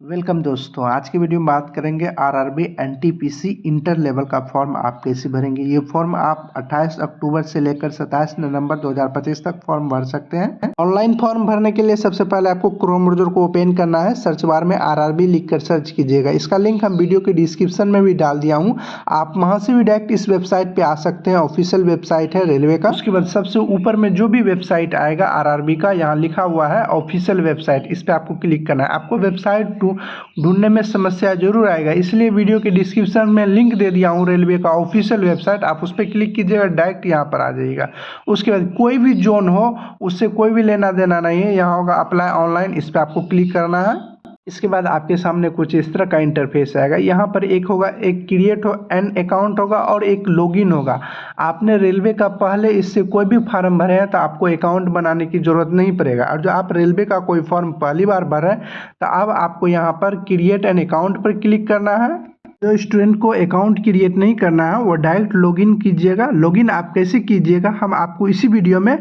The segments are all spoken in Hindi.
वेलकम दोस्तों, आज की वीडियो में बात करेंगे आरआरबी एनटीपीसी इंटर लेवल का फॉर्म आप कैसे भरेंगे। ये फॉर्म आप 28 अक्टूबर से लेकर 27 नवंबर 2025 तक फॉर्म भर सकते हैं। ऑनलाइन फॉर्म भरने के लिए सबसे पहले आपको क्रोम ब्राउज़र को ओपन करना है। सर्च बार में आरआरबी लिखकर सर्च कीजिएगा। इसका लिंक हम वीडियो के डिस्क्रिप्शन में भी डाल दिया हूँ, आप वहाँ से भी डायरेक्ट इस वेबसाइट पर आ सकते हैं। ऑफिशियल वेबसाइट है रेलवे का। उसके बाद सबसे ऊपर में जो भी वेबसाइट आएगा आरआरबी का, यहाँ लिखा हुआ है ऑफिशियल वेबसाइट, इस पर आपको क्लिक करना है। आपको वेबसाइट ढूंढने में समस्या जरूर आएगा, इसलिए वीडियो के डिस्क्रिप्शन में लिंक दे दिया हूँ रेलवे का ऑफिशियल वेबसाइट, आप उस पर क्लिक कीजिएगा, डायरेक्ट यहाँ पर आ जाइएगा। उसके बाद कोई भी जोन हो उससे कोई भी लेना देना नहीं है, यहाँ होगा अप्लाई ऑनलाइन, इस पर आपको क्लिक करना है। इसके बाद आपके सामने कुछ इस तरह का इंटरफेस आएगा। यहाँ पर एक होगा, एक क्रिएट एन अकाउंट होगा और एक लॉगिन होगा। आपने रेलवे का पहले इससे कोई भी फॉर्म भरे हैं तो आपको अकाउंट बनाने की ज़रूरत नहीं पड़ेगा। और जो आप रेलवे का कोई फॉर्म पहली बार भर रहे हैं तो अब आपको यहाँ पर क्रिएट एन अकाउंट पर क्लिक करना है। जो स्टूडेंट को अकाउंट क्रिएट नहीं करना है वो डायरेक्ट लॉगिन कीजिएगा। लॉगिन आप कैसे कीजिएगा हम आपको इसी वीडियो में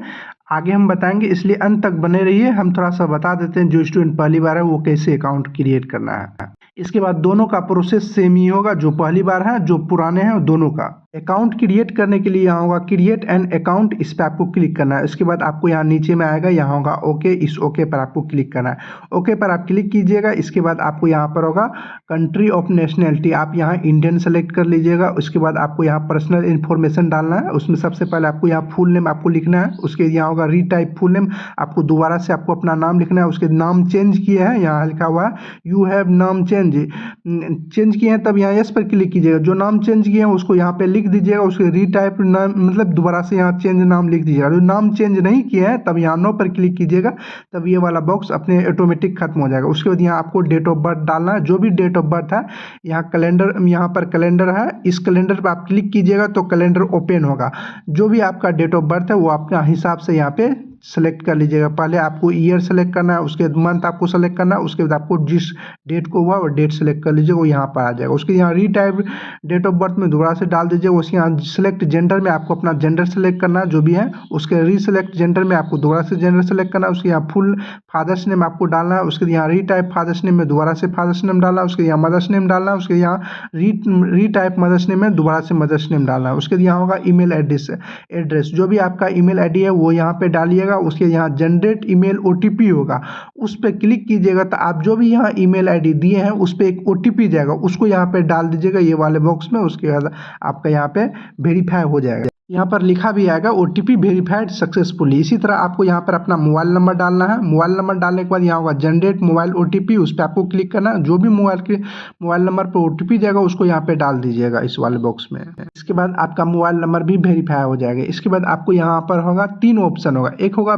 आगे हम बताएंगे, इसलिए अंत तक बने रहिए। हम थोड़ा सा बता देते हैं जो स्टूडेंट पहली बार है वो कैसे अकाउंट क्रिएट करना है। इसके बाद दोनों का प्रोसेस सेम ही होगा, जो पहली बार है जो पुराने हैं दोनों का। अकाउंट क्रिएट करने के लिए यहाँ होगा क्रिएट एन अकाउंट, इस पर आपको क्लिक करना है। इसके बाद आपको यहाँ नीचे में आएगा, यहाँ होगा ओके, इस ओके पर आपको क्लिक करना है। ओके पर आप क्लिक कीजिएगा। इसके बाद आपको यहाँ पर होगा कंट्री ऑफ नेशनलिटी, आप यहाँ इंडियन सेलेक्ट कर लीजिएगा। उसके बाद आपको यहाँ पर्सनल इन्फॉर्मेशन डालना है। उसमें सबसे पहले आपको यहाँ फुल नेम आपको लिखना है। उसके यहाँ होगा रीटाइप फुल नेम, आपको दोबारा से आपको अपना नाम लिखना है। उसके नाम चेंज किए हैं, यहाँ लिखा हुआ है यू हैव नाम चेंज किए हैं, तब यहाँ यस पर क्लिक कीजिएगा। जो नाम चेंज किए हैं उसको यहाँ पे लिख दीजिएगा। उसके रीटाइप नाम मतलब दोबारा से यहाँ चेंज नाम लिख दीजिएगा। जो नाम चेंज नहीं किए हैं तब यहाँ नो पर क्लिक कीजिएगा, तब ये वाला बॉक्स अपने ऑटोमेटिक खत्म हो जाएगा। उसके बाद यहाँ आपको डेट ऑफ बर्थ डालना है, जो भी डेट ऑफ बर्थ है। यहाँ कैलेंडर, यहाँ पर कैलेंडर है, इस कैलेंडर पर आप क्लिक कीजिएगा तो कैलेंडर ओपन होगा। जो भी आपका डेट ऑफ बर्थ है वो अपना हिसाब से यहाँ पे सेलेक्ट कर लीजिएगा। पहले आपको ईयर सेलेक्ट करना है, उसके बाद मंथ आपको सेलेक्ट करना है, उसके बाद आपको जिस डेट को हुआ वो डेट सेलेक्ट कर लीजिएगा, वो यहाँ पर आ जाएगा। उसके यहाँ रीटाइप डेट ऑफ बर्थ में दोबारा से डाल दीजिएगा। उसके यहाँ सेलेक्ट जेंडर में आपको अपना जेंडर सेलेक्ट करना है जो भी है। उसके रीसेलेक्ट जेंडर में आपको दोबारा से जेंडर सेलेक्ट करना है। उसके यहाँ फुल फादर्स नेम आपको डालना है। उसके यहाँ रीटाइप फादर्स नेम में दोबारा से फादर्स नेम डालना है। उसके यहाँ मदर्स नेम डालना है। उसके यहाँ रीटाइप मदर्स नेम में दोबारा से मदर्स नेम डालना है। उसके यहाँ होगा ईमेल एड्रेस, जो भी आपका ईमेल आईडी है वो यहाँ पे डालिएगा। उसके यहाँ जनरेट ईमेल ओटीपी होगा, उस पर क्लिक कीजिएगा तो आप जो भी यहाँ ईमेल आईडी दिए हैं उस पर एक ओटीपी जाएगा, उसको यहाँ पे डाल दीजिएगा ये वाले बॉक्स में। उसके बाद आपका यहाँ पे वेरीफाई हो जाएगा। यहाँ पर लिखा भी आएगा ओटीपी वेरीफाइड सक्सेसफुली। इसी तरह आपको यहाँ पर अपना मोबाइल नंबर डालना है। मोबाइल नंबर डालने के बाद यहाँ होगा जनरेट मोबाइल ओटीपी, उस पर आपको क्लिक करना है। जो भी मोबाइल नंबर पर ओटीपी जाएगा उसको यहाँ पे डाल दीजिएगा इस वाले बॉक्स में। इसके बाद आपका मोबाइल नंबर भी वेरीफाई हो जाएगा। इसके बाद आपको यहाँ पर होगा तीन ऑप्शन होगा, एक होगा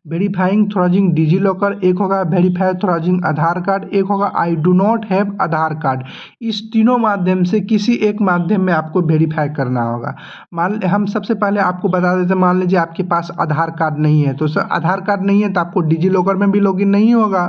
वेरीफाइंग थ्रोजिंग डिजी लॉकर, एक होगा वेरीफाई थ्रोजिंग आधार कार्ड, एक होगा I do not have Aadhaar card. इस तीनों माध्यम से किसी एक माध्यम में आपको वेरीफाई करना होगा। हम सबसे पहले आपको बता देते हैं, मान लीजिए आपके पास आधार कार्ड नहीं है, तो सर आधार कार्ड नहीं है तो आपको डिजी लॉकर में भी लॉगिन नहीं होगा।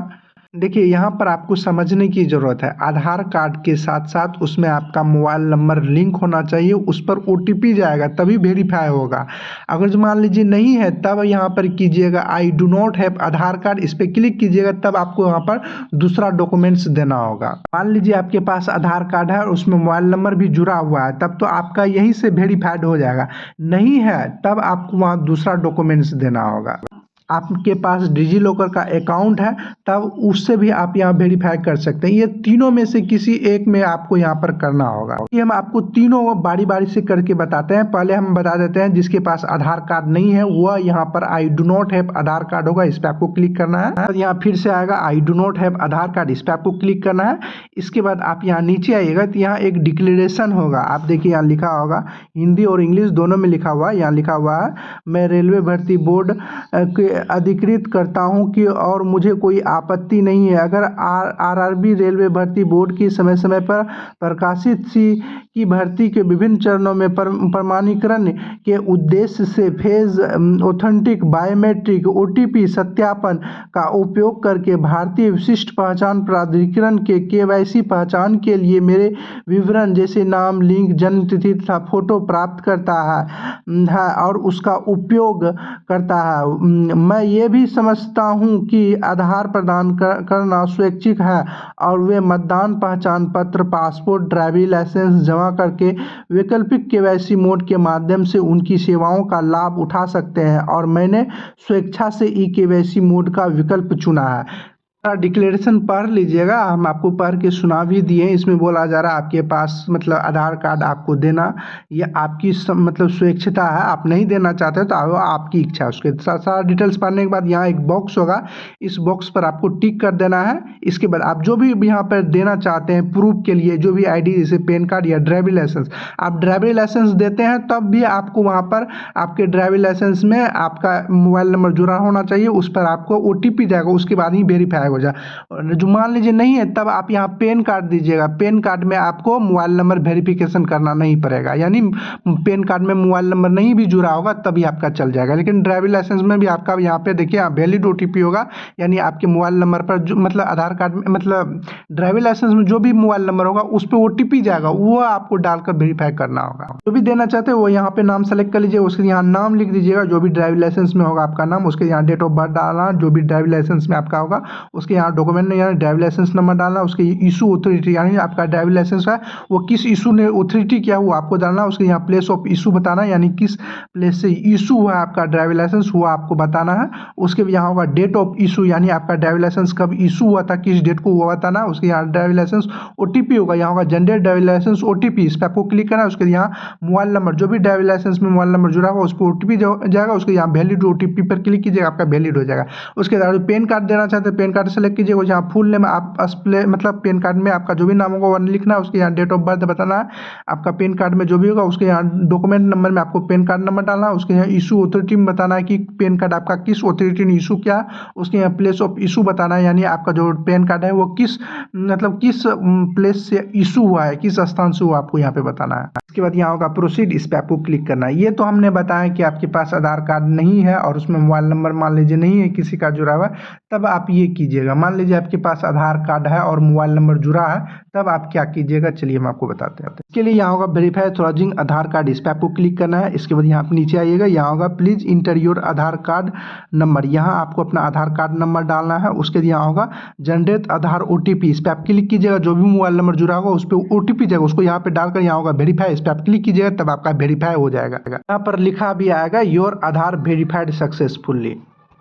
देखिए यहाँ पर आपको समझने की ज़रूरत है, आधार कार्ड के साथ साथ उसमें आपका मोबाइल नंबर लिंक होना चाहिए, उस पर ओटीपी जाएगा तभी वेरीफाई होगा। अगर जो मान लीजिए नहीं है तब यहाँ पर कीजिएगा I do not have Aadhaar card, इस पर क्लिक कीजिएगा, तब आपको यहाँ पर दूसरा डॉक्यूमेंट्स देना होगा। मान लीजिए आपके पास आधार कार्ड है और उसमें मोबाइल नंबर भी जुड़ा हुआ है, तब तो आपका यहीं से वेरीफाइड हो जाएगा। नहीं है तब आपको वहाँ दूसरा डॉक्यूमेंट्स देना होगा। आपके पास डिजी लॉकर का अकाउंट है तब उससे भी आप यहाँ वेरीफाई कर सकते हैं। ये तीनों में से किसी एक में आपको यहाँ पर करना होगा। ये हम आपको तीनों बारी बारी से करके बताते हैं। पहले हम बता देते हैं जिसके पास आधार कार्ड नहीं है वह यहाँ पर I do not have Aadhaar card होगा, इस पर आपको क्लिक करना है। यहाँ फिर से आएगा I do not have Aadhaar card, इस पर आपको क्लिक करना है। इसके बाद आप यहाँ नीचे आइएगा तो यहाँ एक डिक्लेरेशन होगा, आप देखिए यहाँ लिखा होगा हिंदी और इंग्लिश दोनों में लिखा हुआ है। यहाँ लिखा हुआ है मैं रेलवे भर्ती बोर्ड के अधिकृत करता हूं कि और मुझे कोई आपत्ति नहीं है अगर आरआरबी रेलवे भर्ती बोर्ड की समय समय पर प्रकाशित सी की भर्ती के विभिन्न चरणों में प्रमाणीकरण के उद्देश्य से फेज ऑथेंटिक बायोमेट्रिक ओटीपी सत्यापन का उपयोग करके भारतीय विशिष्ट पहचान प्राधिकरण के केवाईसी पहचान के लिए मेरे विवरण जैसे नाम, लिंक, जन्म तिथि तथा फोटो प्राप्त करता है और उसका उपयोग करता है। मैं ये भी समझता हूँ कि आधार प्रदान करना स्वैच्छिक है और वे मतदान पहचान पत्र, पासपोर्ट, ड्राइविंग लाइसेंस जमा करके वैकल्पिक केवाईसी मोड के माध्यम से उनकी सेवाओं का लाभ उठा सकते हैं और मैंने स्वेच्छा से ई केवाईसी मोड का विकल्प चुना है। डिक्लेरेशन पढ़ लीजिएगा, हम आपको पढ़ के सुना भी दिए। इसमें बोला जा रहा है आपके पास मतलब आधार कार्ड आपको देना, ये आपकी मतलब स्वेच्छता है, आप नहीं देना चाहते तो आपकी इच्छा है। उसके सारा डिटेल्स पढ़ने के बाद यहाँ एक बॉक्स होगा, इस बॉक्स पर आपको टिक कर देना है। इसके बाद आप जो भी यहाँ पर देना चाहते हैं प्रूफ के लिए, जो भी ID जैसे पैन कार्ड या ड्राइविंग लाइसेंस, आप ड्राइविंग लाइसेंस देते हैं तब भी आपको वहाँ पर आपके ड्राइविंग लाइसेंस में आपका मोबाइल नंबर जुड़ा होना चाहिए। उस पर आपको OTP जाएगा, उसके बाद ही वेरीफाई हो जाए। और जो मान लीजिए नहीं है तब आप यहाँ पैन कार्ड दीजिएगा, पैन कार्ड में आपको मोबाइल नंबर वेरिफिकेशन करना नहीं पड़ेगा, यानी पैन कार्ड में मोबाइल नंबर नहीं भी जुड़ा होगा तभी आपका चल जाएगा। लेकिन ड्राइविंग लाइसेंस में भी आपका यहाँ पे देखिए वैलिड OTP होगा, यानी आपके मोबाइल नंबर पर जो मतलब आधार कार्ड में मतलब ड्राइविंग लाइसेंस में जो भी मोबाइल नंबर होगा उस पर OTP जाएगा, वो आपको डालकर वेरीफाई करना होगा। जो भी देना चाहते हो वो यहाँ पे नाम सेलेक्ट कर लीजिए, उसके यहाँ नाम लिख दीजिएगा, जो भी ड्राइविंग लाइसेंस में होगा आपका नाम, उसके यहाँ डेट ऑफ बर्थ डालना, जो भी ड्राइविंग लाइसेंस में आपका होगा उसके यहाँ डॉक्यूमेंट में यानी ड्राइविंग लाइसेंस नंबर डालना, उसके इशू अथॉरिटी यानी आपका ड्राइविंग लाइसेंस है वो किस इशू ने अथॉरिटी किया वो आपको डालना, उसके यहाँ प्लेस ऑफ इशू बताना यानी किस प्लेस से इशू हुआ आपका ड्राइविंग लाइसेंस वो आपको बताना है। उसके यहाँ होगा डेट ऑफ इशू यानी आपका ड्राइविंग लाइसेंस कब इशू हुआ था, किस डेट को वो बताना। उसके यहाँ ड्राइविंग लाइसेंस OTP होगा, यहाँ होगा जनरेट ड्राइविंग लाइसेंस OTP, इस पर आपको क्लिक करना है। उसके यहाँ मोबाइल नंबर, जो भी ड्राइविंग लाइसेंस में मोबाइल नंबर जुड़ा होगा उस पर OTP जाएगा, उसके यहाँ वैलिड OTP पर क्लिक कीजिएगा, आपका वैलिड हो जाएगा। उसके बाद पैन कार्ड देना चाहते हैं पैन कार्ड सेलेक्ट कीजिएगा, जहाँ फुल नेम आप मतलब पैन कार्ड में आपका जो भी नाम होगा वो लिखना है, उसके यहाँ डेट ऑफ बर्थ बताना है, आपका पैन कार्ड में जो भी होगा उसके यहाँ डॉक्यूमेंट नंबर में आपको पैन कार्ड नंबर डालना है, उसके यहाँ इशू अथॉरिटी में बताना है कि पैन कार्ड आपका किस अथॉरिटी ने इशू किया, उसके यहाँ प्लेस ऑफ इशू बताना है यानी आपका जो पैन कार्ड है वो किस मतलब किस प्लेस से इशू हुआ है, किस स्थान से हुआ आपको यहाँ पे बताना है। इसके बाद यहाँ होगा प्रोसीड, इस पर आपको क्लिक करना है। ये तो हमने बताया कि आपके पास आधार कार्ड नहीं है और उसमें मोबाइल नंबर मान लीजिए नहीं है किसी का जुड़ा हुआ, तब आप ये कीजिएगा। मान लीजिए आपके पास आधार कार्ड है और मोबाइल नंबर जुड़ा है, तब आप क्या कीजिएगा चलिए हम आपको बताते हैं। इसके लिए यहाँ होगा वेरीफाई थ्रोजिंग आधार कार्ड, इस पर आपको क्लिक करना है। इसके बाद यहाँ आप नीचे आइएगा, यहाँ होगा please inter your Aadhaar card number, यहाँ आपको अपना आधार कार्ड नंबर डालना है। उसके बाद यहाँ होगा जनरेट आधार OTP, इस पर आप क्लिक कीजिएगा, जो भी मोबाइल नंबर जुड़ा होगा उस पर OTP जाएगा, उसको यहाँ पे डालकर यहाँ होगा वेरीफाई, इस पर आप क्लिक कीजिएगा तब आपका वेरीफाई हो जाएगा। यहाँ पर लिखा भी आएगा योर आधार वेरीफाइड सक्सेसफुली।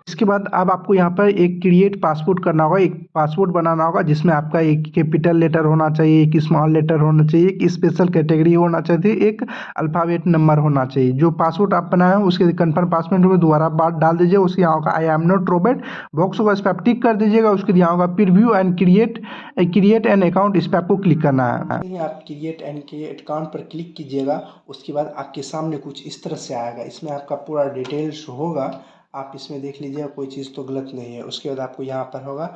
इसके बाद अब आपको यहाँ पर एक क्रिएट पासपोर्ट करना होगा, एक पासपोर्ट बनाना होगा जिसमें आपका एक कैपिटल लेटर होना चाहिए, एक स्मॉल लेटर होना चाहिए, एक स्पेशल कैटेगरी होना चाहिए, एक अल्फ़ाबेट नंबर होना चाहिए। जो पासपोर्ट आप बनाए हैं उसके कंफर्म पासपोर्ट में दोबारा बात डाल दीजिए। उसके यहाँ होगा I am not robot box होगा, इस पर आप टिक कर दीजिएगा। उसके यहाँ होगा preview and create an account, इस पर आपको क्लिक करना है। आप क्रिएट अकाउंट पर क्लिक कीजिएगा, उसके बाद आपके सामने कुछ इस तरह से आएगा, इसमें आपका पूरा डिटेल्स होगा, आप इसमें देख लीजिए कोई चीज़ तो गलत नहीं है। उसके बाद आपको यहाँ पर होगा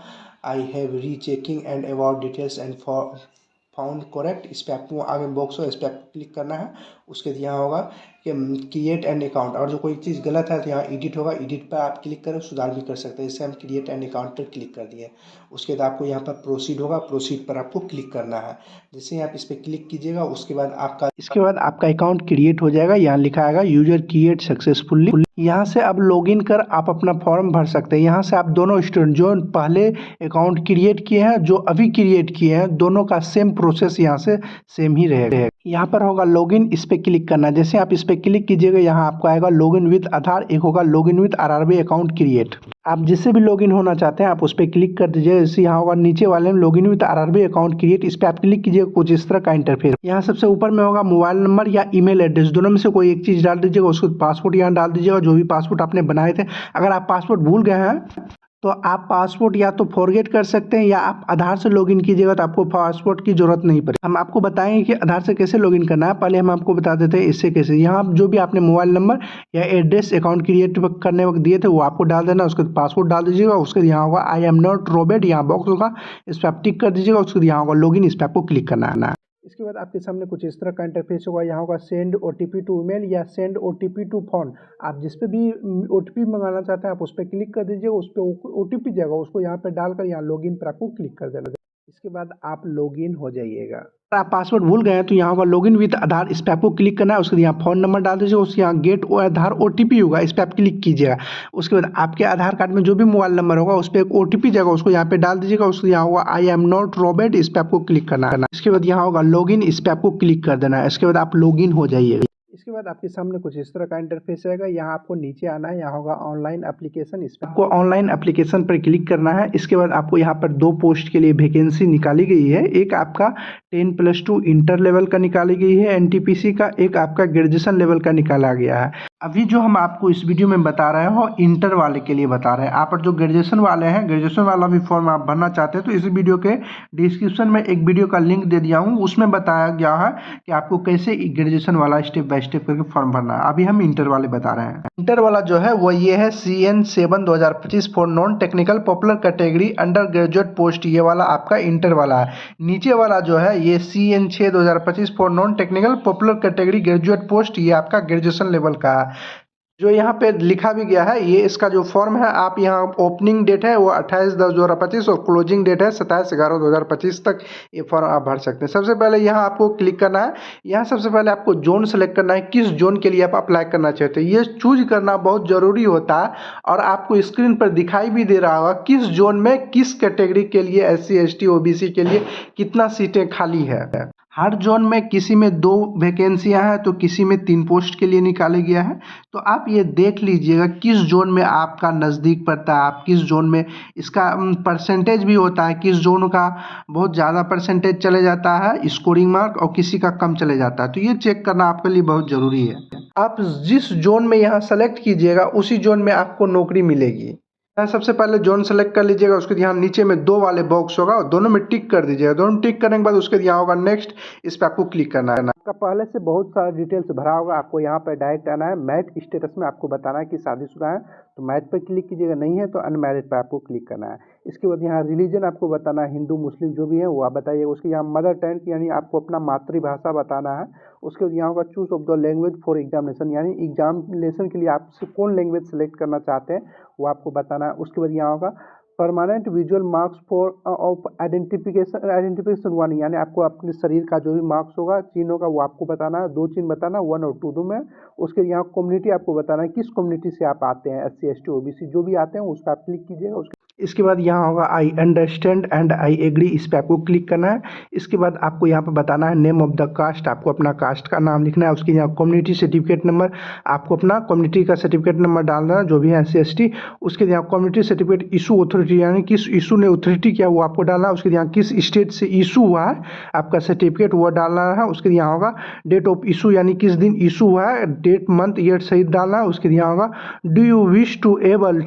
I have rechecking and about details and found correct, इस पर आपको आगे बॉक्स हो इस पर आपको क्लिक करना है। उसके बाद यहाँ होगा कि क्रिएट एन अकाउंट, और जो कोई चीज़ गलत है तो यहाँ एडिट होगा, एडिट पर आप क्लिक करें सुधार भी कर सकते हैं। जैसे हम क्रिएट एन अकाउंट पर क्लिक कर दिए, उसके बाद आपको यहाँ पर प्रोसीड होगा, प्रोसीड पर आपको क्लिक करना है। जैसे ही आप इस पर क्लिक कीजिएगा उसके बाद आपका अकाउंट क्रिएट हो जाएगा। यहाँ लिखा आएगा यूजर क्रिएट सक्सेसफुली, यहाँ से अब लॉगिन कर आप अपना फॉर्म भर सकते हैं। यहाँ से आप दोनों स्टूडेंट जो पहले अकाउंट क्रिएट किए हैं जो अभी क्रिएट किए हैं दोनों का सेम प्रोसेस यहाँ से सेम ही रहेगा। यहाँ पर होगा लॉगिन, इस पर क्लिक करना। जैसे आप इस पर क्लिक कीजिएगा यहाँ आपको आएगा लॉगिन विद आधार, एक होगा login with RRB account create. आप जिससे भी लॉगिन होना चाहते हैं आप उस पर क्लिक कर दीजिए। जैसे यहाँ होगा नीचे वाले में login with RRB account create, इस पर आप क्लिक कीजिएगा, कुछ इस तरह का इंटरफेस। यहाँ सबसे ऊपर में होगा मोबाइल नंबर या ईमेल एड्रेस, दोनों में से कोई एक चीज़ डाल दीजिएगा। उसको पासपोर्ट यहाँ डाल दीजिएगा, जो भी पासपोर्ट आपने बनाए थे। अगर आप पासपोर्ट भूल गए हैं तो आप पासपोर्ट या तो फॉरगेट कर सकते हैं या आप आधार से लॉगिन कीजिएगा तो आपको पासपोर्ट की जरूरत नहीं पड़ेगी। हम आपको बताएंगे कि आधार से कैसे लॉगिन करना है, पहले हम आपको बता देते हैं इससे कैसे। यहाँ जो भी आपने मोबाइल नंबर या एड्रेस अकाउंट क्रिएट करने वक्त दिए थे वो आपको डाल देना, उसके पासपोर्ट डाल दीजिएगा। उसके यहाँ होगा आई एम नॉट रोबोट, यहाँ बॉक्स होगा, इस पर आप टिक कर दीजिएगा। उसके यहाँ होगा लॉगिन, इस पर आपको क्लिक करना है। इसके बाद आपके सामने कुछ इस तरह का इंटरफेस होगा। यहाँ होगा सेंड OTP टू ईमेल या सेंड OTP टू फोन, आप जिस पे भी OTP मंगाना चाहते हैं आप उस पर क्लिक कर दीजिएगा, उस पर OTP जाएगा, उसको यहाँ पे डालकर यहाँ लॉगिन पर आपको क्लिक कर देना। इसके बाद आप लॉगिन हो जाइएगा। अगर आप पासवर्ड भूल गए हैं तो यहाँ होगा लॉगिन विद आधार, इस पर आपको क्लिक करना है। उसके बाद यहाँ फ़ोन नंबर डाल दीजिएगा, उसके यहाँ गेट आधार ओटीपी होगा, इस पर आप क्लिक कीजिएगा। उसके बाद आपके आधार कार्ड में जो भी मोबाइल नंबर होगा उस पर एक ओटीपी जाएगा, उसको यहाँ पे डाल दीजिएगा। उसके यहाँ होगा आई एम नॉट रॉबर्ट, इस पर आपको क्लिक करना है। इसके बाद यहाँ होगा लॉगिन, इस पर आपको क्लिक कर देना है। इसके बाद आप लॉगिन हो जाइएगा। इसके बाद आपके सामने कुछ इस तरह का इंटरफेस आएगा। यहाँ आपको नीचे आना है, यहाँ होगा ऑनलाइन एप्लीकेशन, इस पर आपको ऑनलाइन एप्लीकेशन पर क्लिक करना है। इसके बाद आपको यहाँ पर 2 पोस्ट के लिए वैकेंसी निकाली गई है। एक आपका 10+2 इंटर लेवल का निकाली गई है एनटीपीसी का, एक आपका ग्रेजुएशन लेवल का निकाला गया है। अभी जो हम आपको इस वीडियो में बता रहे हैं वो इंटर वाले के लिए बता रहे हैं। आप जो ग्रेजुएशन वाले हैं, ग्रेजुएशन वाला भी फॉर्म आप भरना चाहते हैं तो इस वीडियो के डिस्क्रिप्शन में एक वीडियो का लिंक दे दिया हूँ, उसमें बताया गया है कि आपको कैसे ग्रेजुएशन वाला स्टेप बाय स्टेप करके फॉर्म भरना है। अभी हम इंटर वाले बता रहे हैं। इंटर वाला जो है वो ये है CN7/2025 for non technical popular category under graduate post, ये वाला आपका इंटर वाला है। नीचे वाला जो है ये CN6/2025 for non technical popular category graduate post, ये आपका ग्रेजुएशन लेवल का है। जो यहाँ पे लिखा भी गया है, ये इसका जो फॉर्म है, आप यहाँ ओपनिंग डेट है वो 28/10/2025 और क्लोजिंग डेट है 27/11/2025 तक ये फॉर्म आप भर सकते हैं। सबसे पहले यहाँ आपको क्लिक करना है। यहाँ सबसे पहले आपको जोन सेलेक्ट करना है, किस जोन के लिए आप अप्लाई करना चाहते हैं। ये चूज करना बहुत ज़रूरी होता है और आपको स्क्रीन पर दिखाई भी दे रहा होगा किस जोन में किस कैटेगरी के लिए SC ST OBC के लिए कितना सीटें खाली है। हर जोन में किसी में 2 वैकेंसियां हैं तो किसी में 3 पोस्ट के लिए निकाले गया है। तो आप ये देख लीजिएगा किस जोन में आपका नज़दीक पड़ता है, आप किस जोन में, इसका परसेंटेज भी होता है, किस जोन का बहुत ज़्यादा परसेंटेज चले जाता है स्कोरिंग मार्क और किसी का कम चले जाता है। तो ये चेक करना आपके लिए बहुत ज़रूरी है। आप जिस जोन में यहाँ सेलेक्ट कीजिएगा उसी जोन में आपको नौकरी मिलेगी। सबसे पहले जोन सेलेक्ट कर लीजिएगा, उसके यहाँ नीचे में 2 वाले बॉक्स होगा, दोनों में टिक कर दीजिएगा। दोनों टिक करने के बाद उसके यहाँ होगा नेक्स्ट, इस पर आपको क्लिक करना है। आपका पहले से बहुत सारा डिटेल्स भरा होगा, आपको यहाँ पर डायरेक्ट आना है। मैरिड स्टेटस में आपको बताना है कि शादीशुदा है तो मैरिड पर क्लिक कीजिएगा, नहीं है तो अनमैरिड पर आपको क्लिक करना है। इसके बाद यहाँ रिलीजन आपको बताना है, हिंदू मुस्लिम जो भी है वो आप बताइएगा। उसके यहाँ मदर टंग यानी आपको अपना मातृभाषा बताना है। उसके बाद यहाँ होगा choose of the language for examination, यानी एग्जामिनेशन के लिए आप कौन लैंग्वेज सेलेक्ट करना चाहते हैं वो आपको बताना है। उसके बाद यहाँ होगा permanent visual marks for of identification 1, यानी आपको अपने शरीर का जो भी मार्क्स होगा, चिन्ह होगा, वो आपको बताना है। 2 चिन्ह बताना, 1 और 2 में। उसके यहाँ कम्युनिटी आपको बताना है किस कम्युनिटी से आप आते हैं, SC ST OBC जो भी आते हैं उस पर आप क्लिक कीजिएगा। इसके बाद यहाँ होगा I understand and I agree, इस पर आपको क्लिक करना है। इसके बाद आपको यहाँ पर बताना है नेम ऑफ द कास्ट, आपको अपना कास्ट का नाम लिखना है। उसके यहाँ कम्युनिटी सर्टिफिकेट नंबर, आपको अपना कम्युनिटी का सर्टिफिकेट नंबर डालना है जो भी है SC ST। उसके यहाँ कम्युनिटी सर्टिफिकेट इशू अथॉरिटी, यानी किस इशू ने अथॉरिटी किया वो आपको डालना है। उसके यहाँ किस स्टेट से इशू हुआ है आपका सर्टिफिकेट वो डालना है। उसके यहाँ होगा डेट ऑफ इशू, यानी किस दिन इशू हुआ है, डेट मंथ ईयर सहित डालना है। उसके यहाँ होगा do you wish to able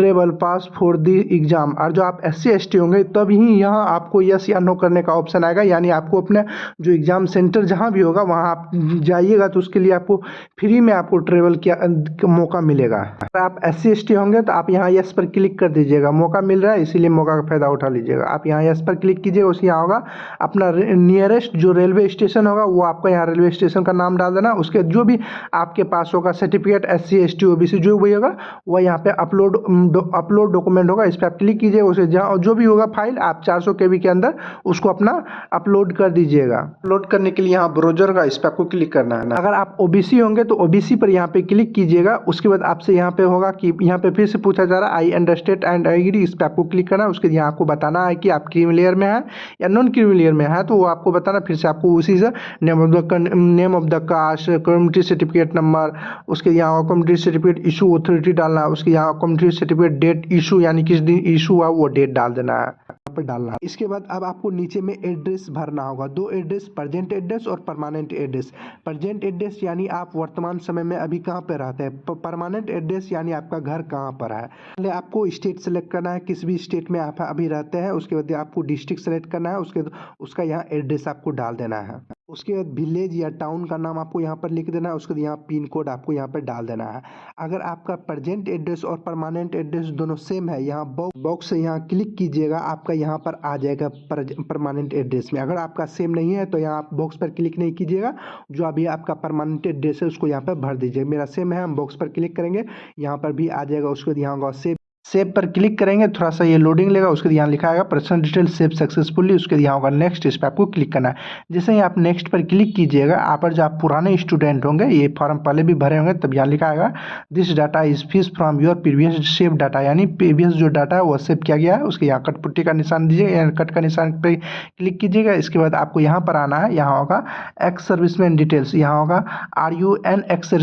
travel pass for the exam, और जो आप SC ST होंगे तब ही यहाँ आपको यस या नो करने का ऑप्शन आएगा, यानी आपको अपने जो एग्जाम सेंटर जहाँ भी होगा वहाँ आप जाइएगा तो उसके लिए आपको फ्री में आपको ट्रेवल का मौका मिलेगा। अगर आप SC ST होंगे तो आप यहाँ यस पर क्लिक कर दीजिएगा, मौका मिल रहा है इसीलिए मौका का फायदा उठा लीजिएगा। आप यहाँ यस पर क्लिक कीजिएगा, उसके यहाँ होगा अपना नियरेस्ट जो रेलवे स्टेशन होगा वो आपका यहाँ रेलवे स्टेशन का नाम डाल देना। उसके जो भी आपके पास होगा सर्टिफिकेट SC ST OBC जो भी होगा वो यहाँ पे अपलोड डॉक्यूमेंट होगा, इस पर आप क्लिक कीजिएगा। उसे जहाँ जो भी होगा फाइल आप 400 KB के अंदर उसको अपना अपलोड कर दीजिएगा। अपलोड करने के लिए यहाँ ब्राउजर का इस पर आपको क्लिक करना है। अगर आप OBC होंगे तो OBC पर यहाँ पे क्लिक कीजिएगा। उसके बाद आपसे यहाँ पे होगा कि यहाँ पे फिर से पूछा जा रहा है I understand and I agree, इस पर आपको क्लिक करना है। उसके यहाँ आपको बताना है कि आप क्रीमिलियर में है या नॉन क्रीमिलियर में है, तो वो आपको बताना। फिर से आपको उसी से name of the caste, community certificate number, उसके यहाँ कम्युनिटी सर्टिफिकेट इशू अथॉरिटी डालना है। उसके यहाँ कम्युनिटी सर्टिफिकेट डेट इशू, यानी किस दिन इशू हुआ वो डेट डाल देना है, पर डालना है। इसके बाद अब आपको नीचे में एड्रेस भरना होगा, 2 एड्रेस, प्रेजेंट एड्रेस और परमानेंट एड्रेस। प्रेजेंट एड्रेस यानी आप वर्तमान समय में अभी कहाँ पे रहते हैं, परमानेंट एड्रेस यानी आपका घर कहाँ पर है। पहले आपको स्टेट सेलेक्ट करना है, किस भी स्टेट में आप अभी रहते हैं। उसके बाद आपको डिस्ट्रिक्ट सेलेक्ट करना है, उसका यहाँ एड्रेस आपको डाल देना है। उसके बाद विलेज या टाउन का नाम आपको यहाँ पर लिख देना है। उसके बाद यहाँ पिन कोड आपको यहाँ पर डाल देना है। अगर आपका प्रेजेंट एड्रेस और परमानेंट एड्रेस दोनों सेम है, यहाँ बॉक्स से यहाँ क्लिक कीजिएगा, आपका यहाँ पर आ जाएगा परमानेंट एड्रेस में। अगर आपका सेम नहीं है तो यहाँ आप बॉक्स पर क्लिक नहीं कीजिएगा, जो अभी आपका परमानेंट एड्रेस है उसको यहाँ पर भर दीजिए। मेरा सेम है, हम बॉक्स पर क्लिक करेंगे, यहाँ पर भी आ जाएगा। उसके बाद यहाँ सेव सेव पर क्लिक करेंगे, थोड़ा सा ये लोडिंग लेगा, उसके यहाँ लिखा आएगा पर्सनल डिटेल सेव सक्सेसफुली, उसके यहाँ होगा नेक्स्ट, इस पर आपको क्लिक करना है। जैसे ही आप नेक्स्ट पर क्लिक कीजिएगा, आप पर जो आप पुराने स्टूडेंट होंगे, ये फॉर्म पहले भी भरे होंगे, तब यहाँ लिखा आएगा this data is fees from your previous save data, यानी प्रीवियस जो डाटा है वो सेव किया गया है। उसके यहाँ कट पुट्टी का निशान दीजिएगा, कट का निशान पर क्लिक कीजिएगा। इसके बाद आपको यहाँ पर आना है, यहाँ होगा एक्स सर्विसमैन डिटेल्स, यहाँ होगा are you an ex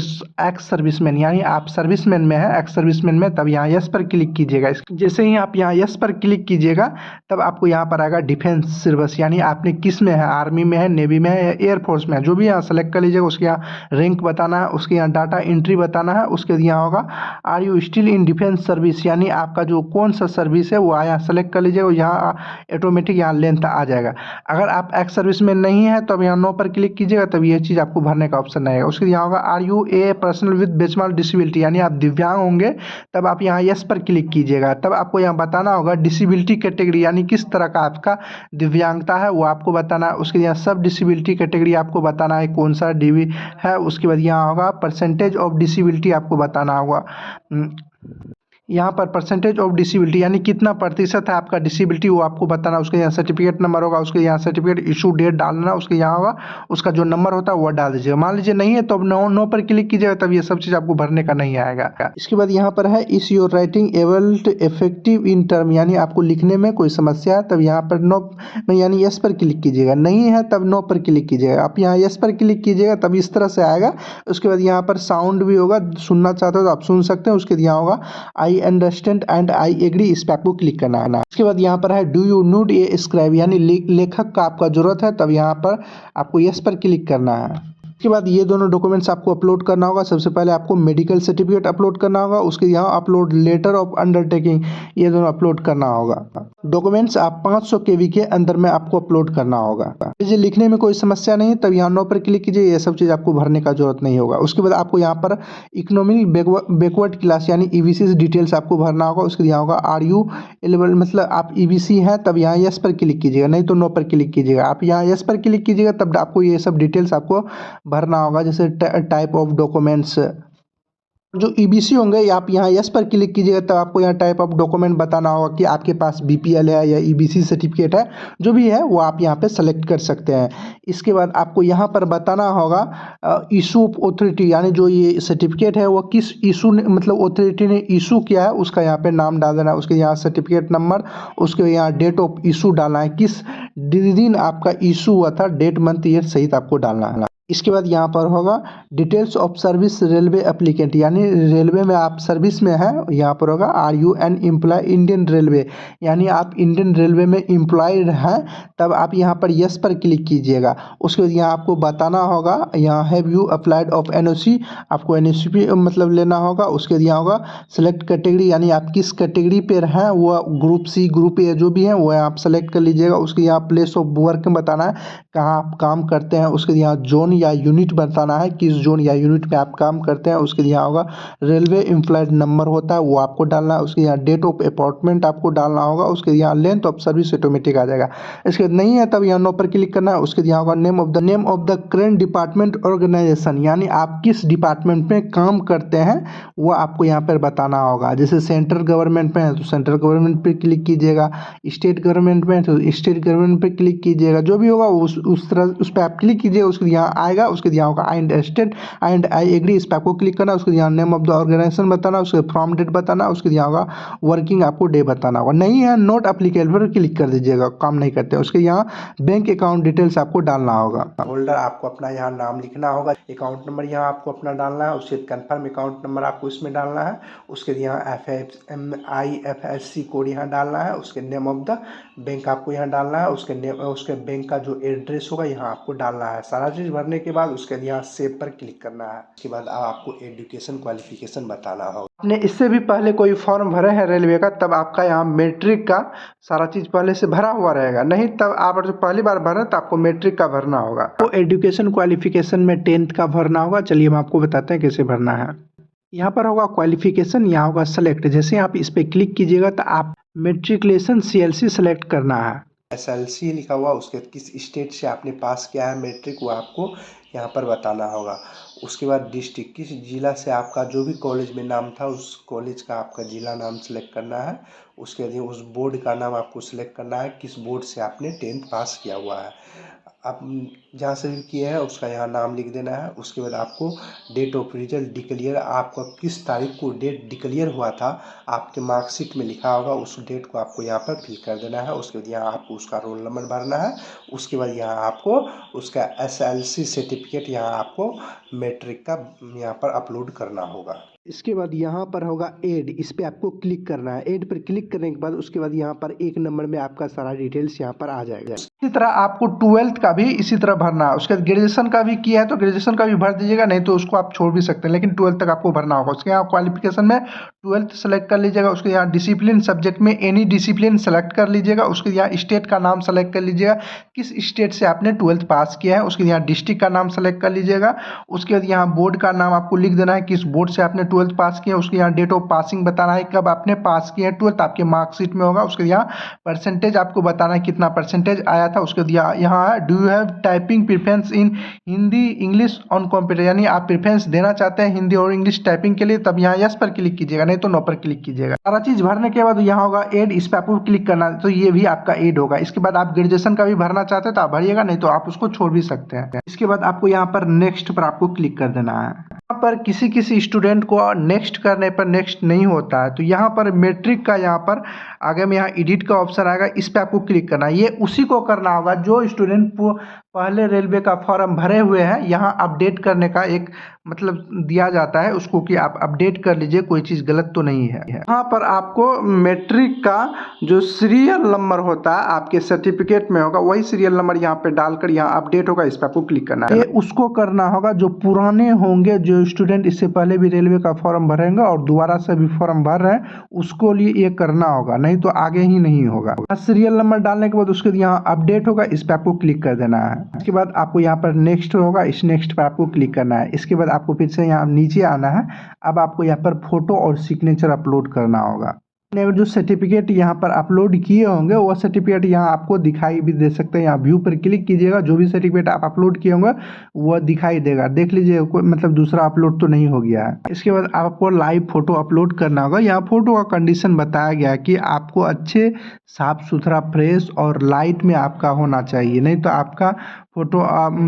serviceman, यानी आप सर्विसमैन में है, एक्स सर्विसमैन में, तब यहाँ यस पर क्लिक कीजिएगा। जैसे ही आप यहाँ यस पर क्लिक कीजिएगा, तब आपको यहाँ पर आएगा डिफेंस सर्विस, यानी आपने किस में है, आर्मी में है, नेवी में है या एयरफोर्स में है, जो भी यहाँ सेलेक्ट कर लीजिएगा। उसके यहाँ रैंक बताना है, उसके यहाँ डाटा एंट्री बताना है, उसके यहाँ होगा are you still in defence service, यानी आपका जो कौन सा सर्विस है वो यहाँ सेलेक्ट कर लीजिएगा। यहाँ ऑटोमेटिक यहाँ लेंथ आ जाएगा। अगर आप एक्स सर्विस में नहीं है तो यहाँ नो पर क्लिक कीजिएगा, तब ये चीज़ आपको भरने का ऑप्शन आएगा। उसके यहाँ होगा are you a personal with बेसमल डिसेबिलिटी, यानी आप दिव्यांग होंगे, तब आप यहाँ यस पर क्लिक कीजिएगा। तब आपको यहाँ बताना होगा डिसेबिलिटी कैटेगरी, यानी किस तरह का आपका दिव्यांगता है वो आपको बताना है। उसके यहाँ सब डिसेबिलिटी कैटेगरी आपको बताना है कौन सा डीवी है। उसके बाद यहाँ होगा परसेंटेज ऑफ डिसेबिलिटी आपको बताना होगा। यहाँ पर परसेंटेज ऑफ डिसेबिलिटी, यानी कितना प्रतिशत है आपका डिसेबिलिटी वो आपको बताना। उसके यहाँ सर्टिफिकेट नंबर होगा, उसके यहाँ सर्टिफिकेट इशू डेट डालना, उसके यहाँ होगा उसका जो नंबर होता है वो डाल दीजिएगा। मान लीजिए नहीं है तो अब नो पर क्लिक कीजिएगा, तब ये सब चीज़ आपको भरने का नहीं आएगा। इसके बाद यहाँ पर है is your writing able to effective in term, यानी आपको लिखने में कोई समस्या है, तब यहाँ पर नो यानी यस पर क्लिक कीजिएगा, नहीं है तब नो पर क्लिक कीजिएगा। आप यहाँ यस पर क्लिक कीजिएगा तब इस तरह से आएगा। उसके बाद यहाँ पर साउंड भी होगा, सुनना चाहते हो तो आप सुन सकते हैं। उसके यहाँ होगा I understand and I agree, इस पे आपको क्लिक करना है। इसके बाद यहाँ पर है do you need a scribe, यानी लेखक का आपका जरूरत है, तब यहाँ पर आपको यस पर क्लिक करना है। उसके बाद ये दोनों डॉक्यूमेंट्स आपको अपलोड करना होगा। सबसे पहले आपको मेडिकल सर्टिफिकेट अपलोड करना होगा, उसके यहाँ अपलोड लेटर ऑफ अंडरटेकिंग, ये दोनों अपलोड करना होगा। डॉक्यूमेंट्स आप 500 KB के अंदर में आपको अपलोड करना होगा। ये लिखने में कोई समस्या नहीं, तब यहाँ नो पर क्लिक कीजिए, ये सब चीज़ आपको भरने का जरूरत नहीं होगा। उसके बाद आपको यहाँ पर इकोनॉमिक बैकवर्ड क्लास यानी EBC डिटेल्स आपको भरना होगा। उसके यहाँ होगा आर यू एलिजिबल, मतलब आप EBC हैं, तब यहाँ यस पर क्लिक कीजिएगा, नहीं तो नो पर क्लिक कीजिएगा। आप यहाँ यस पर क्लिक कीजिएगा तब आपको ये सब डिटेल्स आपको भरना होगा, जैसे टाइप ऑफ डॉक्यूमेंट्स जो EBC होंगे, आप यहाँ यस पर क्लिक कीजिएगा, तब आपको यहाँ टाइप ऑफ डॉक्यूमेंट बताना होगा कि आपके पास BPL है या EBC सर्टिफिकेट है, जो भी है वो आप यहाँ पे सेलेक्ट कर सकते हैं। इसके बाद आपको यहाँ पर बताना होगा इशू ऑथोरिटी, यानी जो ये सर्टिफिकेट है वो किस इशू ने, मतलब ऑथोरिटी ने इशू किया है, उसका यहाँ पे नाम डाल देना है। उसके यहाँ सर्टिफिकेट नंबर, उसके यहाँ डेट ऑफ इशू डालना है, किस दिन आपका इशू हुआ था, डेट मंथ ईयर सहित आपको डालना है। इसके बाद यहाँ पर होगा details of service railway applicant, यानी रेलवे में आप सर्विस में हैं, यहाँ पर होगा are you an employ Indian railway, यानी आप इंडियन रेलवे में एम्प्लॉयड हैं, तब आप यहाँ पर यस पर क्लिक कीजिएगा। उसके बाद यहाँ आपको बताना होगा यहाँ have you applied of NOC, आपको NOC मतलब लेना होगा। उसके यहाँ होगा सेलेक्ट कैटेगरी, यानी आप किस कैटेगरी पर हैं, वो ग्रुप C ग्रुप A जो भी है वो आप सेलेक्ट कर लीजिएगा। उसके यहाँ प्लेस ऑफ वर्क बताना है, कहाँ आप काम करते हैं। उसके यहाँ जोन या यूनिट बताना है, किस जोन या यूनिट में आप काम करते हैं। उसके यहाँ होगा रेलवे एम्प्लॉयड नंबर होता है वो आपको डालना है। उसके यहाँ डेट ऑफ अपॉइंटमेंट आपको डालना होगा। उसके यहाँ लेंथ ऑफ सर्विस ऑटोमेटिक आ जाएगा। इसके बाद नहीं है तब यहाँ नो पर क्लिक करना है। उसके यहाँ होगा name of the current department organisation, यानी आप किस डिपार्टमेंट में काम करते हैं वो आपको यहाँ पर बताना होगा। जैसे सेंट्रल गवर्नमेंट में है तो सेंट्रल गवर्नमेंट पर क्लिक कीजिएगा, स्टेट गवर्नमेंट में है तो स्टेट गवर्नमेंट पर क्लिक कीजिएगा, जो भी होगा उस तरह उस पर आप क्लिक कीजिएगा। उसके यहाँ आएगा, उसके यहाँ होगा I understand and I agree, इस पर आपको क्लिक करना। उसके यहाँ नेम ऑफ द ऑर्गेनाइजेशन बताना, उसके फ्रॉम डेट बताना, उसके यहाँ होगा वर्किंग आपको डे बताना होगा। नहीं है नोट एप्लीकेबल पर क्लिक कर दीजिएगा, काम नहीं करते। उसके यहाँ बैंक अकाउंट डिटेल्स आपको डालना होगा। होल्डर आपको अपना यहाँ नाम लिखना होगा, अकाउंट नंबर यहाँ आपको अपना डालना है, उसके कन्फर्म अकाउंट नंबर आपको इसमें डालना है। उसके यहाँ IFSC कोड यहाँ डालना है। उसके नेम ऑफ द बैंक आपको यहाँ डालना है। उसके बैंक का जो एड्रेस होगा यहाँ आपको डालना है। सारा चीज़ भरने के बाद उसके यहाँ सेव पर क्लिक करना है। उसके बाद आपको एजुकेशन क्वालिफिकेशन बताना होगा। आपने इससे भी पहले कोई फॉर्म भरे हैं रेलवे का, तब आपका यहाँ मैट्रिक का सारा चीज़ पहले से भरा हुआ रहेगा। नहीं तब आप जो पहली बार भरें तो आपको मैट्रिक का भरना होगा। तो एजुकेशन क्वालिफिकेशन में 10th का भरना होगा। चलिए हम आपको बताते हैं कैसे भरना है। यहाँ पर होगा क्वालिफिकेशन, यहाँ होगा सेलेक्ट। जैसे आप इस पर क्लिक कीजिएगा तो आप मेट्रिकुलेशन CLC सेलेक्ट करना है। SLC लिखा हुआ, उसके किस स्टेट से आपने पास किया है मैट्रिक वो आपको यहाँ पर बताना होगा। उसके बाद डिस्ट्रिक्ट, किस जिला से आपका जो भी कॉलेज में नाम था उस कॉलेज का आपका जिला नाम सेलेक्ट करना है। उसके बाद उस बोर्ड का नाम आपको सिलेक्ट करना है, किस बोर्ड से आपने 10th पास किया हुआ है। आप जहाँ से भी किए हैं उसका यहाँ नाम लिख देना है। उसके बाद आपको डेट ऑफ रिजल्ट डिक्लेयर, आपका किस तारीख को डेट डिक्लेयर हुआ था आपके मार्कशीट में लिखा होगा, उस डेट को आपको यहाँ पर फिल कर देना है। उसके बाद यहाँ आपको उसका रोल नंबर भरना है। उसके बाद यहाँ आपको उसका SLC सर्टिफिकेट यहाँ आपको मैट्रिक का यहाँ पर अपलोड करना होगा। इसके बाद यहाँ पर होगा ऐड, इस पर आपको क्लिक करना है। ऐड पर क्लिक करने के बाद उसके बाद यहाँ पर 1 नंबर में आपका सारा डिटेल्स यहाँ पर आ जाएगा। इसी तरह आपको 12th का भी इसी तरह भरना है। उसके बाद ग्रेजुएशन का भी किया है तो ग्रेजुएशन का भी भर दीजिएगा, नहीं तो उसको आप छोड़ भी सकते हैं, लेकिन 12th तक आपको भरना होगा। उसके यहाँ क्वालिफिकेशन में 12th सेलेक्ट कर लीजिएगा। उसके यहाँ डिसिप्लिन सब्जेक्ट में एनी डिसिप्लिन सेलेक्ट कर लीजिएगा। उसके यहाँ स्टेट का नाम सेलेक्ट कर लीजिएगा, किस स्टेट से आपने 12th पास किया है। उसके यहाँ डिस्ट्रिक्ट का नाम सेलेक्ट कर लीजिएगा। उसके बाद यहाँ बोर्ड का नाम आपको लिख देना है, किस बोर्ड से आपने 12th पास किया। उसके यहाँ डेट ऑफ पासिंग बताना है, कब आपने पास किया है 12th, आपके मार्कशीट में होगा। उसके यहाँ परसेंटेज आपको बताना है कितना परसेंटेज आया था। उसके यहाँ do you have typing preference in Hindi English on computer, यानी आप प्रेफरेंस देना चाहते हैं हिंदी और इंग्लिश टाइपिंग के लिए, तब यहाँ यस पर क्लिक कीजिएगा, नहीं तो नो पर क्लिक कीजिएगा। सारा चीज भरने के बाद यहाँ होगा ऐड, इस पर आपको क्लिक करना है तो ये भी आपका ऐड होगा। इसके बाद आप ग्रेजुएशन का भी भरना चाहते हैं तो आप भरिएगा, नहीं तो आप उसको छोड़ भी सकते हैं। इसके बाद आपको यहाँ पर नेक्स्ट पर आपको क्लिक कर देना है। यहाँ पर किसी स्टूडेंट को नेक्स्ट करने पर नेक्स्ट नहीं होता है, तो यहाँ पर मैट्रिक का यहाँ पर आगे में यहाँ एडिट का ऑप्शन आएगा, इस पर आपको क्लिक करना है। ये उसी को करना होगा जो स्टूडेंट पहले रेलवे का फॉर्म भरे हुए हैं। यहाँ अपडेट करने का एक मतलब दिया जाता है उसको कि आप अपडेट कर लीजिए, कोई चीज़ गलत तो नहीं है। यहाँ पर आपको मैट्रिक का जो सीरियल नंबर होता है आपके सर्टिफिकेट में होगा, वही सीरियल नंबर यहाँ पे डालकर यहाँ अपडेट होगा, इस पर आपको क्लिक करना है। ये उसको करना होगा जो पुराने होंगे, जो स्टूडेंट इससे पहले भी रेलवे का फॉर्म भरेंगे और दोबारा से भी फॉर्म भर रहे हैं, उसको लिए ये करना होगा, नहीं तो आगे ही नहीं होगा। सीरियल नंबर डालने के बाद उसके यहाँ अपडेट होगा, इस पर आपको क्लिक कर देना है। इसके बाद आपको यहाँ पर नेक्स्ट होगा, इस नेक्स्ट पर आपको क्लिक करना है। इसके बाद आपको फिर से यहाँ नीचे आना है। अब आपको यहाँ पर फोटो और सिग्नेचर अपलोड करना होगा। अगर जो सर्टिफिकेट यहाँ पर अपलोड किए होंगे वो सर्टिफिकेट यहाँ आपको दिखाई भी दे सकते हैं। यहाँ व्यू पर क्लिक कीजिएगा, जो भी सर्टिफिकेट आप अपलोड किए होंगे वो दिखाई देगा। देख लीजिए कोई मतलब दूसरा अपलोड तो नहीं हो गया है। इसके बाद आपको लाइव फोटो अपलोड करना होगा। यहाँ फोटो का कंडीशन बताया गया है कि आपको अच्छे साफ सुथरा फ्रेश और लाइट में आपका होना चाहिए, नहीं तो आपका फोटो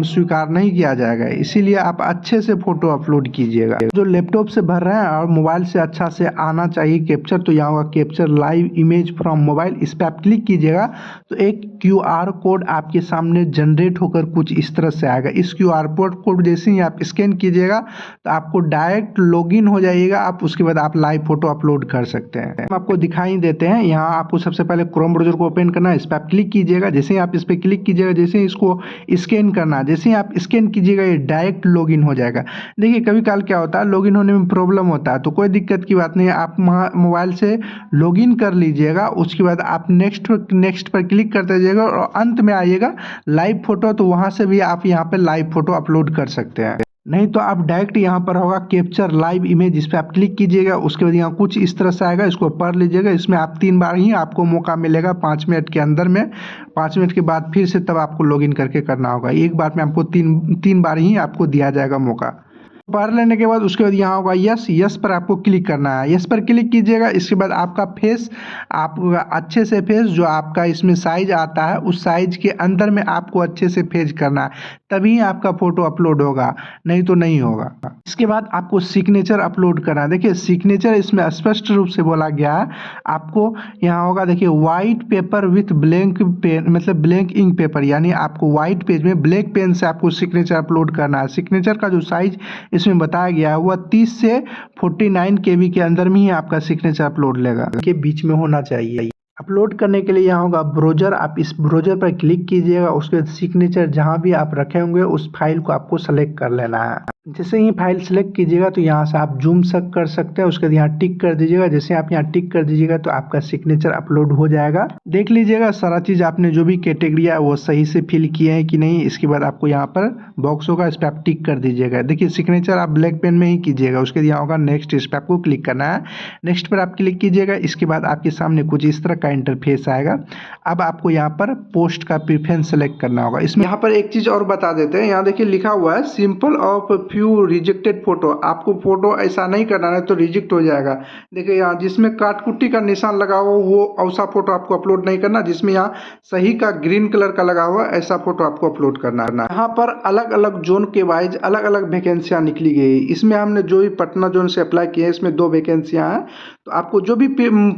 स्वीकार नहीं किया जाएगा। इसीलिए आप अच्छे से फोटो अपलोड कीजिएगा। जो लैपटॉप से भर रहे हैं और मोबाइल से अच्छा से आना चाहिए कैप्चर, तो यहाँ होगा capture live image from mobile, इस पर आप क्लिक कीजिएगा तो एक QR कोड आपके सामने जनरेट होकर कुछ इस तरह से आएगा। इस QR कोड जैसे ही आप स्कैन कीजिएगा तो आपको डायरेक्ट लॉगिन हो जाइएगा आप। उसके बाद आप लाइव फोटो अपलोड कर सकते हैं। हम आपको दिखाई देते हैं। यहाँ आपको सबसे पहले क्रोम ब्राउज़र को ओपन करना है, इस पर आप क्लिक कीजिएगा। जैसे ही आप इस पर क्लिक कीजिएगा, जैसे ही इसको स्कैन करना, जैसे ही आप स्कैन कीजिएगा ये डायरेक्ट लॉगिन हो जाएगा। देखिए कभी काल क्या होता है, लॉगिन होने में प्रॉब्लम होता है, तो कोई दिक्कत की बात नहीं है। आप मोबाइल से लॉगिन कर लीजिएगा। उसके बाद आप नेक्स्ट पर क्लिक करते जाइएगा और अंत में आइएगा लाइव फोटो, तो वहाँ से भी आप यहाँ पे लाइव फोटो अपलोड कर सकते हैं। नहीं तो आप डायरेक्ट यहाँ पर होगा कैप्चर लाइव इमेज, इस पर आप क्लिक कीजिएगा। उसके बाद यहाँ कुछ इस तरह से आएगा, इसको पढ़ लीजिएगा। इसमें आप 3 बार ही आपको मौका मिलेगा 5 मिनट के अंदर में। 5 मिनट के बाद फिर से तब आपको लॉगिन करके करना होगा। एक बार में आपको तीन बार ही आपको दिया जाएगा मौका। पढ़ लेने के बाद उसके बाद यहाँ होगा यस पर आपको क्लिक करना है। यस पर क्लिक कीजिएगा। इसके बाद आपका फेस, आप अच्छे से फेस जो आपका इसमें साइज आता है उस साइज के अंदर में आपको अच्छे से फेज करना है, तभी आपका फोटो अपलोड होगा, नहीं तो नहीं होगा। इसके बाद आपको सिग्नेचर अपलोड करना है। देखिए सिग्नेचर इसमें स्पष्ट रूप से बोला गया है। आपको यहाँ होगा देखिए white paper with blank pen, मतलब ब्लैंक इंक पेपर, यानी आपको व्हाइट पेज में ब्लैक पेन से आपको सिग्नेचर अपलोड करना है। सिग्नेचर का जो साइज इसमें बताया गया है वह 30 से 49 KB के अंदर में ही आपका सिग्नेचर अपलोड लेगा, के बीच में होना चाहिए। अपलोड करने के लिए यहाँ होगा ब्राउज़र, आप इस ब्राउज़र पर क्लिक कीजिएगा। उसके बाद सिग्नेचर जहाँ भी आप रखे होंगे उस फाइल को आपको सेलेक्ट कर लेना है। जैसे ही फाइल सेलेक्ट कीजिएगा तो यहाँ से आप जूम कर सकते हैं। उसके बाद यहाँ टिक कर दीजिएगा। जैसे आप यहाँ टिक कर दीजिएगा तो आपका सिग्नेचर अपलोड हो जाएगा। देख लीजिएगा सारा चीज़ आपने जो भी कैटेगरी है वो सही से फिल किए हैं कि नहीं। इसके बाद आपको यहाँ पर बॉक्स होगा, इस पर आप टिक कर दीजिएगा। देखिए सिग्नेचर आप ब्लैक पेन में ही कीजिएगा। उसके बाद यहाँ होगा नेक्स्ट, इस पर आपको क्लिक करना है। नेक्स्ट पर आप क्लिक कीजिएगा। इसके बाद आपके सामने कुछ इस तरह का इंटरफेस आएगा। अब आपको यहाँ पर पोस्ट का प्रेफरेंस सेलेक्ट करना होगा। इसमें यहाँ पर एक चीज़ और बता देते हैं। यहाँ देखिए लिखा हुआ है simple of view rejected photo, आपको फोटो ऐसा नहीं करना है तो रिजेक्ट हो जाएगा। देखिए यहाँ जिसमें काट कुट्टी का निशान लगा हुआ वो ऐसा फोटो आपको अपलोड नहीं करना, जिसमें यहाँ सही का ग्रीन कलर का लगा हुआ ऐसा फोटो आपको अपलोड करना है। यहाँ पर अलग अलग जोन के वाइज अलग अलग वैकेंसियाँ निकली गई। इसमें हमने जो भी पटना जोन से अप्लाई किए हैं इसमें 2 वैकेंसियाँ हैं। तो आपको जो भी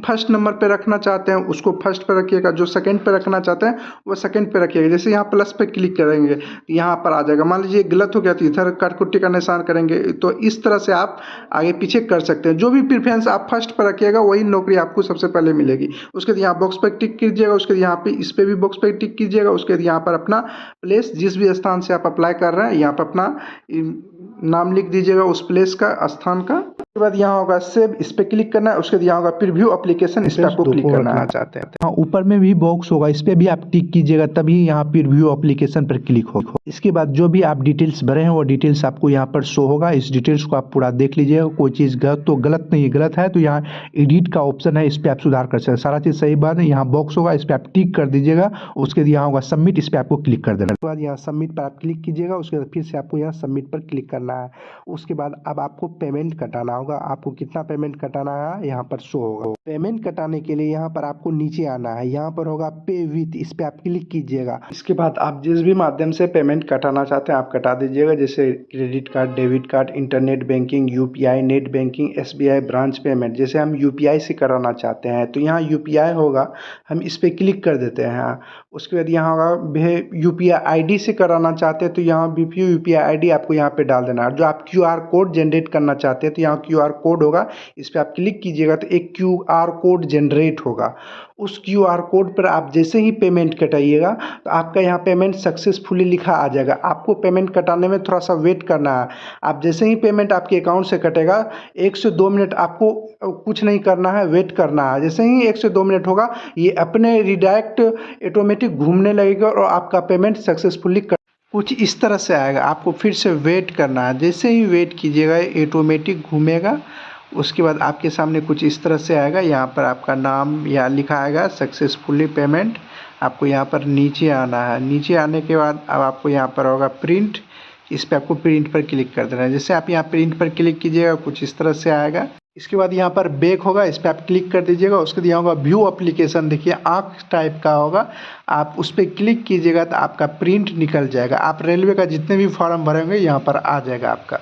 फर्स्ट नंबर पे रखना चाहते हैं उसको फर्स्ट पे रखिएगा, जो सेकंड पे रखना चाहते हैं वो सेकंड पे रखिएगा। जैसे यहाँ प्लस पे क्लिक करेंगे यहाँ पर आ जाएगा, मान लीजिए गलत हो गया तो इधर काटकुट्टी का निशान करेंगे। तो इस तरह से आप आगे पीछे कर सकते हैं। जो भी प्रेफरेंस आप फर्स्ट पर रखिएगा वही नौकरी आपको सबसे पहले मिलेगी। उसके बाद यहाँ बॉक्स पर टिक कीजिएगा, उसके बाद यहाँ पे इस पे भी बॉक्स पर टिक कीजिएगा। उसके बाद यहाँ पर अपना प्लेस जिस भी स्थान से आप अप्लाई कर रहे हैं यहाँ पर अपना नाम लिख दीजिएगा उस प्लेस का, स्थान का। उसके बाद यहाँ होगा सेव, इस पे क्लिक करना है। उसके बाद यहाँ होगा प्रीव्यू एप्लीकेशन, इस पे आपको क्लिक करना चाहते हैं। हाँ, ऊपर में भी बॉक्स होगा, इस पे भी आप टिक कीजिएगा तभी यहाँ प्रीव्यू एप्लीकेशन पर क्लिक होगा। इसके बाद जो भी आप डिटेल्स भरे हैं वो डिटेल्स आपको यहाँ पर शो होगा। इस डिटेल्स को आप पूरा देख लीजिएगा। कोई चीज़ गलत तो गलत नहीं है, गलत है तो यहाँ एडिट का ऑप्शन है, इस पर आप सुधार कर सकते हैं। सारा चीज़ सही बात है। यहाँ बॉक्स होगा, इस पर आप टिक कर दीजिएगा। उसके बाद यहाँ होगा सबमिट, इस पर आपको क्लिक कर देना। उसके बाद यहाँ सबमिट पर आप क्लिक कीजिएगा। उसके बाद फिर से आपको यहाँ सबमिट पर क्लिक करना है। उसके बाद अब आपको पेमेंट कटाना होगा। आपको कितना पेमेंट कटाना है यहाँ पर शो होगा। पेमेंट कटाने के लिए यहाँ पर आपको नीचे आना है, यहाँ पर होगा पे विथ, इस पे आप क्लिक कीजिएगा। इसके बाद आप जिस भी माध्यम से पेमेंट कटाना चाहते हैं आप कटा दीजिएगा, जैसे credit card, debit card, internet banking, UPI, net banking, SBI branch payment. जैसे हम यूपीआई से कराना चाहते हैं तो यहाँ यूपीआई होगा, हम इस पे क्लिक कर देते हैं। उसके बाद यहाँ होगा यूपीआई आईडी से कराना चाहते हैं तो यहाँ भी यूपीआई आईडी आपको यहाँ पे डाल देना है। जो आप क्यूआर कोड जनरेट करना चाहते हैं तो यहाँ क्यूआर कोड होगा, इस पर आप क्लिक कीजिएगा तो एक क्यूआर कोड जनरेट होगा। उस क्यूआर कोड पर आप जैसे ही पेमेंट कटाइएगा तो आपका यहाँ पेमेंट सक्सेसफुली लिखा आ जाएगा। आपको पेमेंट कटाने में थोड़ा सा वेट करना है। आप जैसे ही पेमेंट आपके अकाउंट से कटेगा 1 से 2 मिनट आपको कुछ नहीं करना है, वेट करना है। जैसे ही 1 से 2 मिनट होगा ये अपने रिडायरेक्ट ऑटोमेटिक घूमने लगेगा और आपका पेमेंट सक्सेसफुली कुछ इस तरह से आएगा। आपको फिर से वेट करना है। जैसे ही वेट कीजिएगा ऑटोमेटिक घूमेगा। उसके बाद आपके सामने कुछ इस तरह से आएगा। यहाँ पर आपका नाम या लिखा आएगा सक्सेसफुली पेमेंट। आपको यहाँ पर नीचे आना है। नीचे आने के बाद अब आपको यहाँ पर होगा प्रिंट, इस पर आपको प्रिंट पर क्लिक कर देना है। जैसे आप यहाँ प्रिंट पर क्लिक कीजिएगा कुछ इस तरह से आएगा। इसके बाद यहाँ पर बैक होगा, इस पर आप क्लिक कर दीजिएगा। उसके बाद यहाँ होगा व्यू एप्लीकेशन, देखिए आँख टाइप का होगा, आप उस पर क्लिक कीजिएगा तो आपका प्रिंट निकल जाएगा। आप रेलवे का जितने भी फॉर्म भरेंगे यहाँ पर आ जाएगा आपका।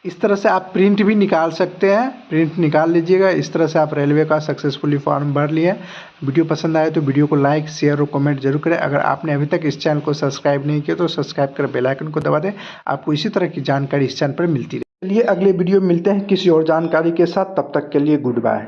इस तरह से आप प्रिंट भी निकाल सकते हैं, प्रिंट निकाल लीजिएगा। इस तरह से आप रेलवे का सक्सेसफुली फॉर्म भर लिए। वीडियो पसंद आए तो वीडियो को लाइक, शेयर और कमेंट जरूर करें। अगर आपने अभी तक इस चैनल को सब्सक्राइब नहीं किया तो सब्सक्राइब कर बेल आइकन को दबा दें। आपको इसी तरह की जानकारी इस चैनल पर मिलती रहे। चलिए अगले वीडियो में मिलते हैं किसी और जानकारी के साथ, तब तक के लिए गुड बाय।